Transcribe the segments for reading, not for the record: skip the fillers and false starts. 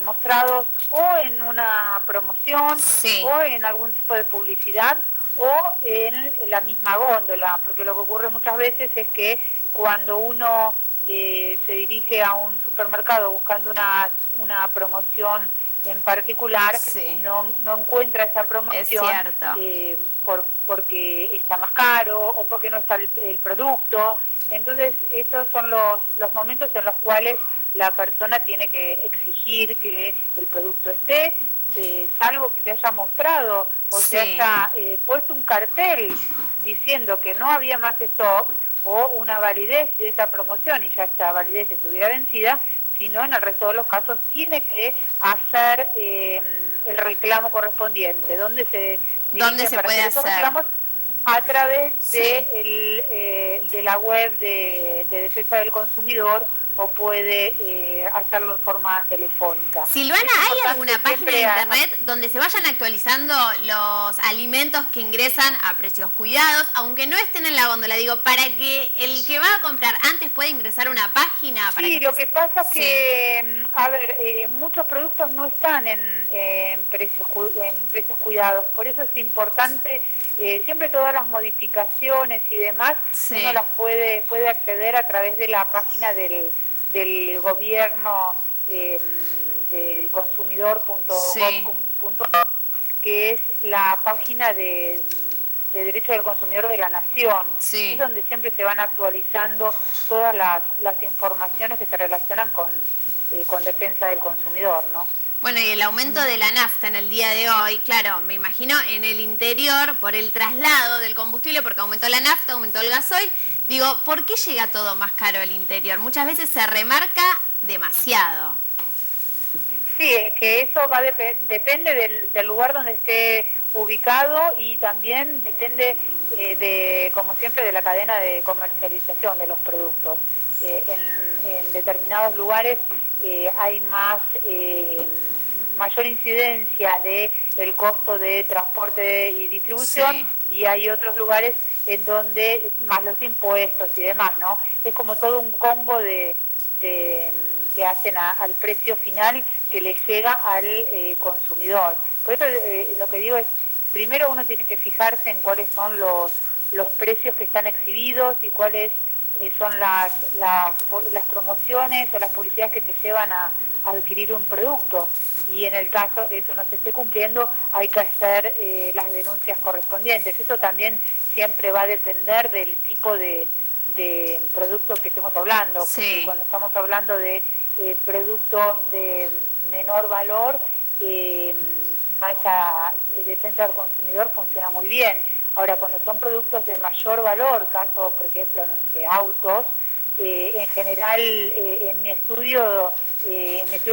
mostrados o en una promoción o en algún tipo de publicidad o en la misma góndola, porque lo que ocurre muchas veces es que cuando uno se dirige a un supermercado buscando una promoción en particular, no encuentra esa promoción porque está más caro o porque no está el producto. Entonces esos son los momentos en los cuales la persona tiene que exigir que el producto esté, salvo que se haya mostrado o se haya puesto un cartel diciendo que no había más stock o una validez de esa promoción y ya esa validez estuviera vencida, sino en el resto de los casos tiene que hacer el reclamo correspondiente. ¿Dónde se puede hacer? Reclamos a través de la web de Defensa del Consumidor o puede hacerlo en forma telefónica. Silvana, ¿hay alguna página de internet donde se vayan actualizando los alimentos que ingresan a precios cuidados, aunque no estén en la góndola? Digo, para que el que va a comprar antes pueda ingresar a una página. Para lo que pasa es que, a ver, muchos productos no están en precios cuidados, por eso es importante, siempre todas las modificaciones y demás, uno las puede acceder a través de la página del gobierno, del consumidor.gov.ar, que es la página de Derecho del Consumidor de la Nación. Es donde siempre se van actualizando todas las informaciones que se relacionan con defensa del consumidor, ¿no? Bueno, y el aumento de la nafta en el día de hoy, claro, me imagino en el interior, por el traslado del combustible, porque aumentó la nafta, aumentó el gasoil. Digo, ¿por qué llega todo más caro al interior? Muchas veces se remarca demasiado. Sí, es que eso depende del lugar donde esté ubicado y también depende, como siempre, de la cadena de comercialización de los productos. En determinados lugares hay mayor incidencia del costo de transporte y distribución, y hay otros lugares en donde más los impuestos y demás, ¿no? Es como todo un combo que hacen al precio final que le llega al consumidor. Por eso lo que digo es, primero uno tiene que fijarse en cuáles son los precios que están exhibidos y cuáles son las promociones o las publicidades que te llevan a adquirir un producto. Y en el caso que eso no se esté cumpliendo, hay que hacer las denuncias correspondientes. Eso también siempre va a depender del tipo de producto que estemos hablando. Porque cuando estamos hablando de productos de menor valor, esa defensa del consumidor funciona muy bien. Ahora, cuando son productos de mayor valor, caso, por ejemplo, de autos, en general, en mi estudio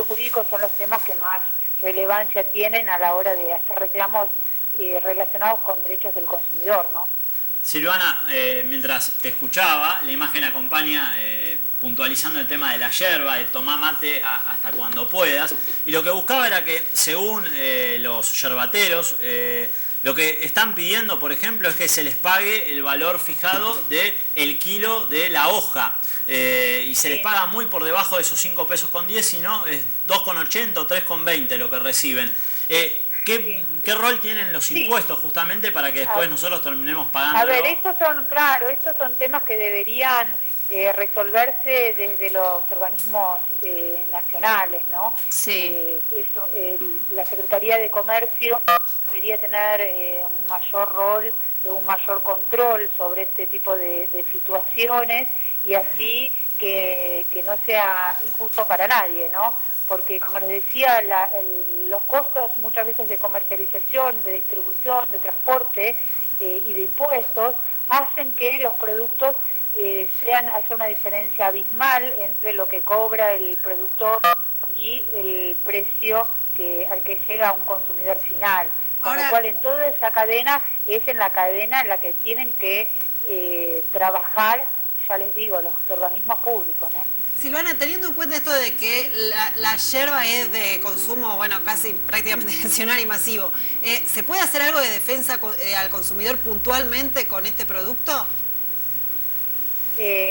jurídico son los temas que más relevancia tienen a la hora de hacer reclamos relacionados con derechos del consumidor, ¿no? Silvana, mientras te escuchaba, la imagen acompaña puntualizando el tema de la yerba, de tomar mate hasta cuando puedas, y lo que buscaba era que, según los yerbateros, lo que están pidiendo, por ejemplo, es que se les pague el valor fijado del kilo de la hoja, y se les paga muy por debajo de esos 5 pesos con 10, sino es 2,80 o 3,20 lo que reciben. ¿Qué rol tienen los impuestos justamente para que después nosotros terminemos pagando? A ver, estos son temas que deberían resolverse desde los organismos nacionales, ¿no? La Secretaría de Comercio debería tener un mayor rol, un mayor control sobre este tipo de situaciones, y así que no sea injusto para nadie, ¿no? Porque, como les decía, los costos muchas veces de comercialización, de distribución, de transporte y de impuestos hacen que los productos haya una diferencia abismal entre lo que cobra el productor y el precio al que llega un consumidor final. Con lo cual, en toda esa cadena, es en la cadena en la que tienen que trabajar, ya les digo, los organismos públicos, ¿no? Silvana, teniendo en cuenta esto de que la yerba es de consumo, bueno, casi prácticamente nacional y masivo, ¿se puede hacer algo de defensa al consumidor puntualmente con este producto?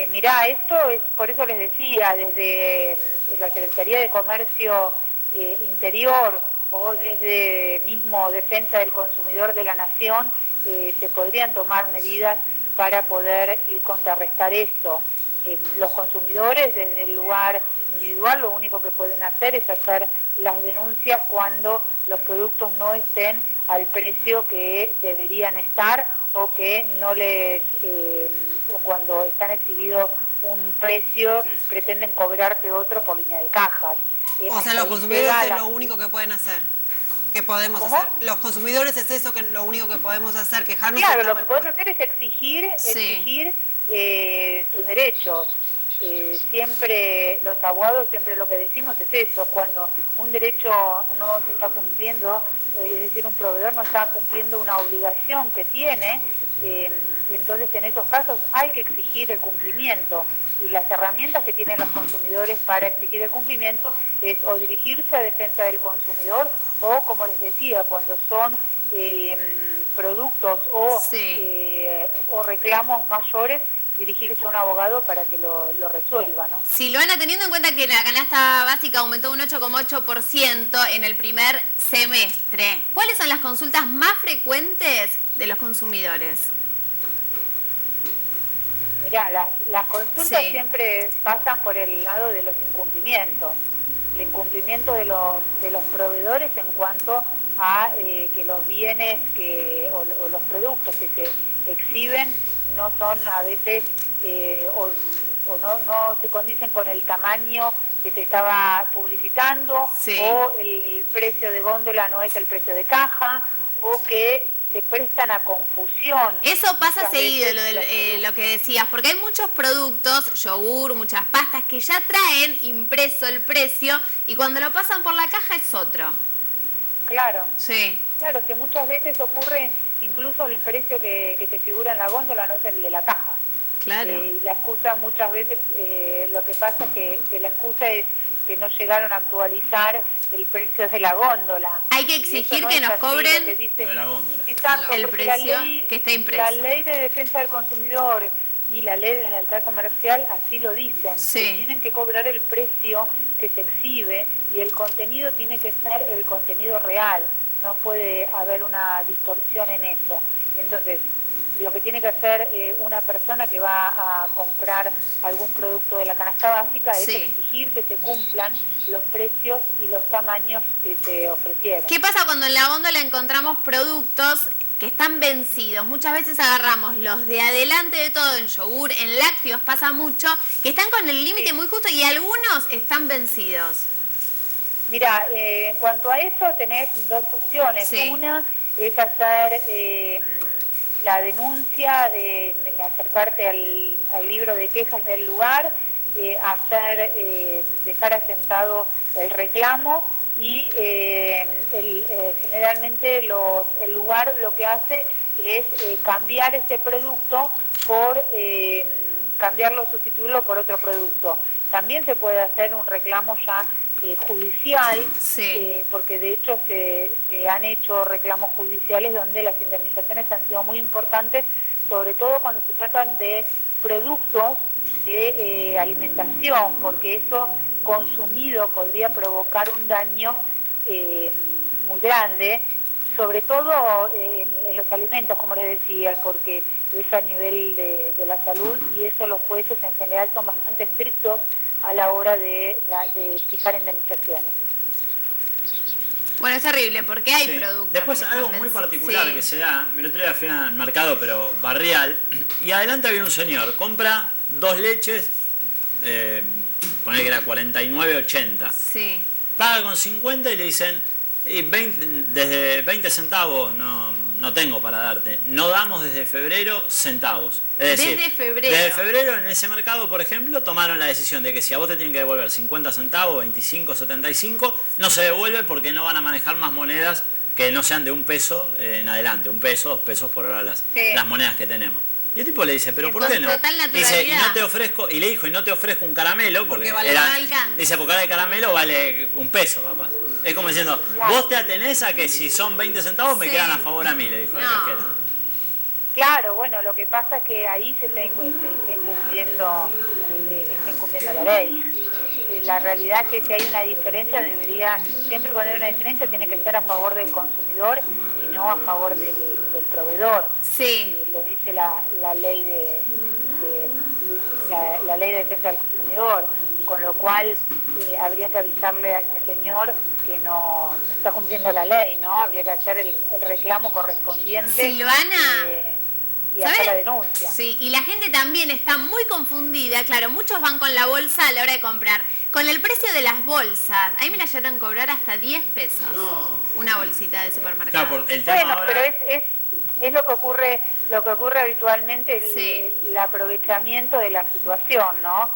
Mirá, esto es, por eso les decía, desde la Secretaría de Comercio Interior o desde mismo Defensa del Consumidor de la Nación, se podrían tomar medidas para poder contrarrestar esto. Los consumidores desde el lugar individual lo único que pueden hacer es hacer las denuncias cuando los productos no estén al precio que deberían estar o que no les, o cuando están exhibidos un precio, pretenden cobrarte otro por línea de cajas. O sea, los consumidores es lo único que pueden hacer, que podemos ¿Cómo? hacer. Los consumidores es eso que lo único que podemos hacer, quejarnos. Claro, lo que podemos hacer es exigir tus derechos. Siempre los abogados, siempre lo que decimos es eso, cuando un derecho no se está cumpliendo, es decir, un proveedor no está cumpliendo una obligación que tiene, entonces en esos casos hay que exigir el cumplimiento, y las herramientas que tienen los consumidores para exigir el cumplimiento es o dirigirse a Defensa del Consumidor o, como les decía, cuando son productos o reclamos mayores, dirigirse a un abogado para que lo resuelva, ¿no? Silvana, teniendo en cuenta que la canasta básica aumentó un 8,8% en el primer semestre, ¿cuáles son las consultas más frecuentes de los consumidores? Mirá, las consultas siempre pasan por el lado de los incumplimientos. El incumplimiento de los proveedores en cuanto a que los bienes o los productos que se exhiben no son a veces o no se condicen con el tamaño que se estaba publicitando, o el precio de góndola no es el precio de caja, o que se prestan a confusión. Eso pasa seguido, lo que decías, porque hay muchos productos, yogur, muchas pastas, que ya traen impreso el precio y cuando lo pasan por la caja es otro. Claro. Sí. Claro, que muchas veces ocurre, incluso el precio que te figura en la góndola no es el de la caja. Claro. Y la excusa muchas veces, lo que pasa es que la excusa es que no llegaron a actualizar el precio de la góndola. Hay que exigir que nos cobren de la góndola. Exacto, el precio que está impreso. La ley de defensa del consumidor y la ley de la lealtad comercial así lo dicen. Que tienen que cobrar el precio que se exhibe y el contenido tiene que ser el contenido real. No puede haber una distorsión en eso. Entonces, lo que tiene que hacer una persona que va a comprar algún producto de la canasta básica es exigir que se cumplan los precios y los tamaños que se ofrecieron. ¿Qué pasa cuando en la góndola encontramos productos que están vencidos? Muchas veces agarramos los de adelante de todo, en yogur, en lácteos pasa mucho, que están con el límite muy justo y algunos están vencidos. Mira, en cuanto a eso tenés dos opciones. Una es hacer la denuncia, acercarte al libro de quejas del lugar, dejar asentado el reclamo y generalmente el lugar lo que hace es cambiar ese producto por cambiarlo, sustituirlo por otro producto. También se puede hacer un reclamo ya judicial, porque de hecho se han hecho reclamos judiciales donde las indemnizaciones han sido muy importantes, sobre todo cuando se tratan de productos de alimentación, porque eso consumido podría provocar un daño muy grande, sobre todo en los alimentos, como les decía, porque es a nivel de la salud y eso los jueces en general son bastante estrictos a la hora de fijar indemnizaciones. Bueno, es terrible porque hay productos. Después algo muy particular que se da, el otro día fui al mercado, pero barrial, y adelante había un señor, compra 2 leches, ponele que era 49.80. Sí. Paga con 50 y le dicen, desde 20 centavos no tengo para darte. No damos desde febrero centavos. Es decir, desde febrero en ese mercado, por ejemplo, tomaron la decisión de que si a vos te tienen que devolver 50 centavos, 25, 75, no se devuelve porque no van a manejar más monedas que no sean de 1 peso en adelante. 1 peso, 2 pesos por hora las monedas que tenemos. Y el tipo le dice, ¿pero por qué no? Dice, y no te ofrezco, y le dijo, y no te ofrezco un caramelo, porque vale dice, porque ahora el caramelo vale 1 peso, capaz. Es como diciendo, vos te atenés a que si son 20 centavos me quedan a favor a mí, le dijo el cajero. Claro, bueno, lo que pasa es que ahí se está incumpliendo la ley. la realidad es que si hay una diferencia siempre cuando hay una diferencia tiene que ser a favor del consumidor y no a favor del proveedor. Sí. Lo dice la ley la ley de defensa del consumidor, con lo cual habría que avisarle a este señor que no está cumpliendo la ley, ¿no? Habría que hacer el reclamo correspondiente. Silvana, y hacer la denuncia. Sí, y la gente también está muy confundida. Claro, muchos van con la bolsa a la hora de comprar. Con el precio de las bolsas, ahí me la llegaron a cobrar hasta 10 pesos. No. Una bolsita de supermercado. Claro, el tema ahora... pero es lo que ocurre habitualmente, el aprovechamiento de la situación, ¿no?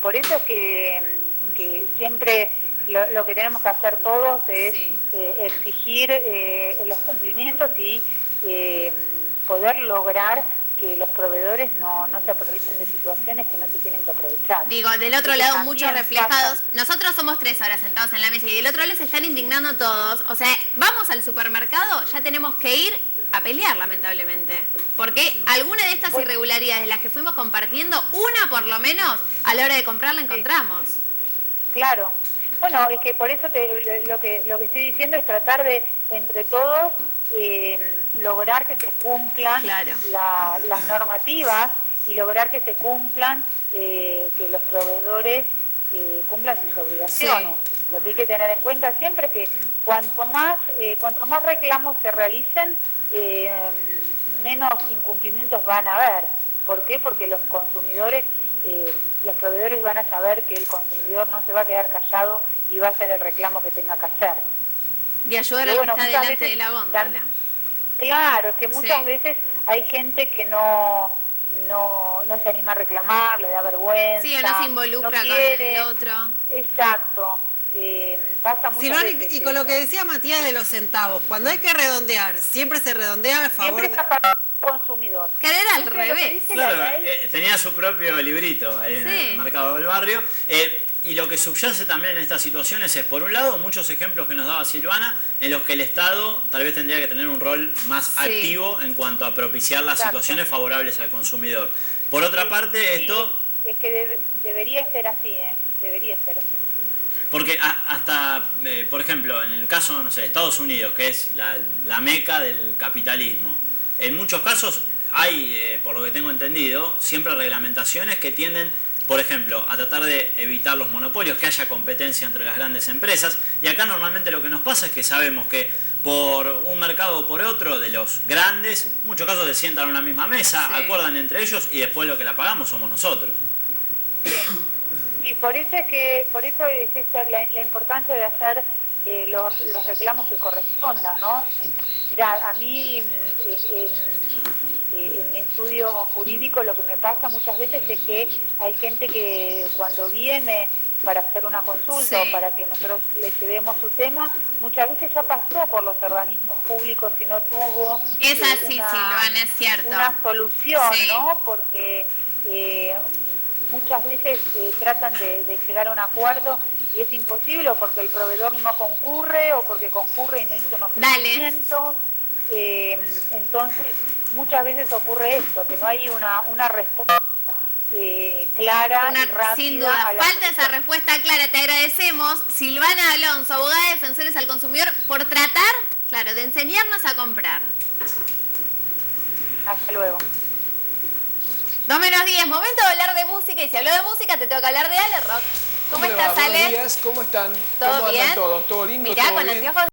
Por eso es que siempre lo que tenemos que hacer todos es exigir los cumplimientos y poder lograr que los proveedores no se aprovechen de situaciones que no se tienen que aprovechar. Digo, del otro lado muchos reflejados, nosotros somos 3 horas sentados en la mesa y del otro lado se están indignando todos, o sea, vamos al supermercado, ya tenemos que ir a pelear lamentablemente, porque alguna de estas irregularidades de las que fuimos compartiendo, una por lo menos, a la hora de comprarla encontramos. Claro, bueno, es que por eso lo que estoy diciendo es tratar de, entre todos, lograr que se cumplan las normativas y lograr que se cumplan, que los proveedores cumplan sus obligaciones. Sí. Lo que hay que tener en cuenta siempre es que cuanto más reclamos se realicen, menos incumplimientos van a haber. ¿Por qué? Porque los consumidores, los proveedores van a saber que el consumidor no se va a quedar callado y va a hacer el reclamo que tenga que hacer. Y ayudar a que está delante de la góndola. Claro, es que muchas veces hay gente que no se anima a reclamar, le da vergüenza. Sí, o no se involucra con el otro. Exacto. Pasa muchas veces. Y con lo que decía Matías de los centavos, cuando hay que redondear, siempre se redondea a favor siempre está para el consumidor. Que era al revés. Claro, tenía su propio librito ahí en el mercado del barrio. Y lo que subyace también en estas situaciones es, por un lado, muchos ejemplos que nos daba Silvana, en los que el Estado tal vez tendría que tener un rol más activo en cuanto a propiciar las situaciones favorables al consumidor. Por otra parte, esto... Es que debería ser así, debería ser así. Porque hasta, por ejemplo, en el caso, no sé, de Estados Unidos, que es la meca del capitalismo, en muchos casos hay, por lo que tengo entendido, siempre reglamentaciones que tienden, por ejemplo, a tratar de evitar los monopolios, que haya competencia entre las grandes empresas. Y acá normalmente lo que nos pasa es que sabemos que por un mercado o por otro de los grandes, en muchos casos se sientan a una misma mesa, acuerdan entre ellos y después lo que la pagamos somos nosotros. Y por eso es esta la importancia de hacer los reclamos que correspondan, ¿no? Mirá, a mí en mi estudio jurídico lo que me pasa muchas veces es que hay gente que cuando viene para hacer una consulta o para que nosotros le llevemos su tema, muchas veces ya pasó por los organismos públicos y no tuvo Silvana, es cierto, una solución, ¿no? Porque muchas veces tratan de llegar a un acuerdo y es imposible, o porque el proveedor no concurre, o porque concurre y no hizo unos cumplimientos. Entonces, muchas veces ocurre esto, que no hay una respuesta clara y rápida. Sin duda, falta esa respuesta clara. Te agradecemos, Silvana Alonso, abogada de Defensores al Consumidor, por tratar, de enseñarnos a comprar. Hasta luego. 2:10, momento de hablar de música, y si hablo de música te tengo que hablar de Ale Rock. ¿Cómo estás, Ale? Buenos días, ¿cómo están? ¿Todo bien? Andan todos? ¿Todo lindo? Mirá, ¿todo con bien? anteojos